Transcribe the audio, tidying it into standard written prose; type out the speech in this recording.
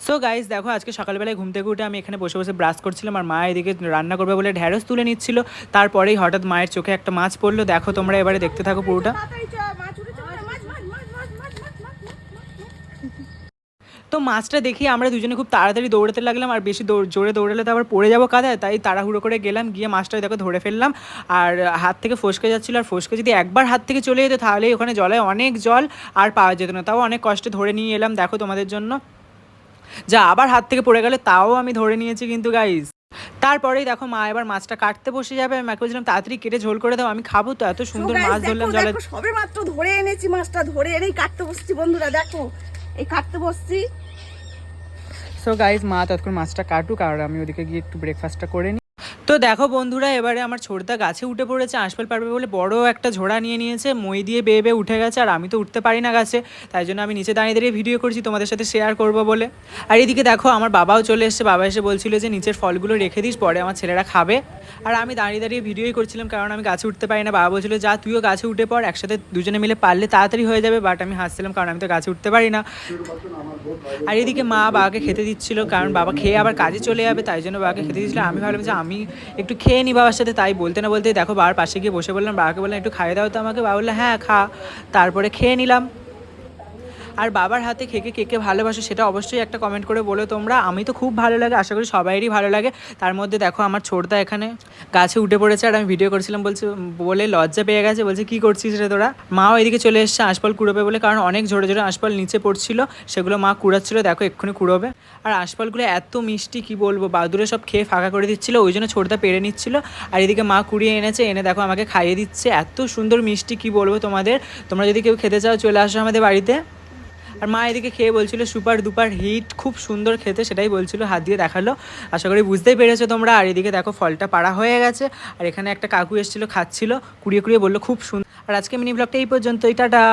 So guys দেখো আজকে সকালবেলায় ঘুম থেকে উঠে আমি এখানে বসে বসে ব্রাশ করছিলাম আর মা এদিকে রান্না করবে বলে ঢ্যাঁড়স তুলে নিচ্ছিল। তারপরেই হঠাৎ মায়ের চোখে একটা মাছ পড়লো। দেখো তোমরা এবারে দেখতে থাকো পুরোটা। তো মাছটা দেখি আমরা দুজনে খুব তাড়াতাড়ি দৌড়াতে লাগলাম, আর বেশি জোরে দৌড়ালে তো আবার পড়ে যাবো কাদায়, তাই তাড়াহুড়ো করে গেলাম, গিয়ে মাছটা দেখো ধরে ফেললাম। আর হাত থেকে ফসকে যাচ্ছিলো, আর ফসকে যদি একবার হাত থেকে চলে যেত তাহলেই ওখানে জলে অনেক জল আর পাওয়া যেত না। তাও অনেক কষ্টে ধরে নিয়ে এলাম দেখো তোমাদের জন্য। যা আবার হাত থেকে পড়ে গেলে তাও আমি ধরে নিয়েছি কিন্তু গাইস। তারপরেই দেখো মা এবার মাছটা কাটতে বসে যাবে। আমি মাকে বলছিলাম তাড়াতাড়ি কেটে ঝোল করে দাও, আমি খাবো তো, এত সুন্দর মাছ ধরলাম জলে। সবে মাত্র ধরে এনেছি মাছটা, ধরে এনেই কাটতে বসছি বন্ধুরা, দেখো এই কাটতে বসছি। সো গাইস মা ততক্ষণ মাছটা কাটুক আর আমি ওদিকে গিয়ে একটু ব্রেকফাস্টটা করে নিই। তো দেখো বন্ধুরা এবারে আমার ছোটদা গাছে উঠে পড়েছে, আঁশফল পারবে বলে বড় একটা ঝোড়া নিয়ে নিয়েছে, মই দিয়ে বেয়ে বেয়ে উঠে গেছে। আর আমি তো উঠতে পারি না গাছে, তাই জন্য আমি নিচে দাঁড়িয়ে দাঁড়িয়ে ভিডিও করছি তোমাদের সাথে শেয়ার করবো বলে। আর এদিকে দেখো আমার বাবাও চলে এসছে, বাবা এসে বলছিল যে নিচের ফলগুলো রেখে দিস, পরে আমার ছেলেরা খাবে। আর আমি দাঁড়িয়ে দাঁড়িয়ে ভিডিওই করছিলাম কারণ আমি গাছে উঠতে পারি না। বাবা বলছিল যা তুইও গাছে উঠে পড়, একসাথে দুজনে মিলে পারলে তাড়াতাড়ি হয়ে যাবে। বাট আমি হাসছিলাম কারণ আমি তো গাছে উঠতে পারি না। আর এদিকে মা বাবাকে খেতে দিচ্ছিল কারণ বাবা খেয়ে আবার কাজে চলে যাবে, তাই জন্য বাবাকে খেতে দিচ্ছিল। আমি ভাবলাম যে আমি একটু খেয়ে নিই বাবার সাথে, তাই বলতে না বলতেই দেখো বাবার পাশে গিয়ে বসে বললাম, বাবাকে বললাম একটু খাইয়ে দাও তো আমাকে। বাবা বললো হ্যাঁ খা। তারপরে খেয়ে নিলাম। আর বাবার হাতে খেকে কে কে ভালোবাসো সেটা অবশ্যই একটা কমেন্ট করে বলো তোমরা। আমি তো খুব ভালো লাগে, আশা করি সবাইরই ভালো লাগে। তার মধ্যে দেখো আমার ছোটদা এখানে গাছে উঠে পড়েছে আর আমি ভিডিও করছিলাম বলে লজ্জা পেয়ে গেছে, বলছে কী করছিস রে তোরা। মাও এদিকে চলে এসছে আঁশফল কুড়োবে বলে, কারণ অনেক ঝোড়ে ঝোড়ে আঁশফল নিচে পড়ছিল, সেগুলো মা কুড়াচ্ছিল, দেখো এক্ষুনি কুড়োবে। আর আঁশফলগুলো এত মিষ্টি কি বলবো, বাদুরে সব খেয়ে ফাঁকা করে দিচ্ছিলো, ওই জন্য ছোটদা পেরে নিচ্ছিল। আর এদিকে মা কুড়িয়ে এনেছে, এনে দেখো আমাকে খাইয়ে দিচ্ছে, এত সুন্দর মিষ্টি কি বলবো তোমাদের। তোমরা যদি কেউ খেতে চাও চলে আসো আমাদের বাড়িতে। আর মা এদিকে খেয়ে বলছিল সুপার দুপার হিট, খুব সুন্দর খেতে, সেটাই বলছিল, হাত দিয়ে দেখালো। আশা করি বুঝতেই পেরেছো তোমরা। আর এদিকে দেখো ফলটা পাড়া হয়ে গেছে, আর এখানে একটা কাকু এসেছিলো, খাচ্ছিল, কুড়িয়ে কুড়িয়ে বললো খুব সুন্দর। আর আজকে মিনি ব্লগটা এই পর্যন্তই, টাটা।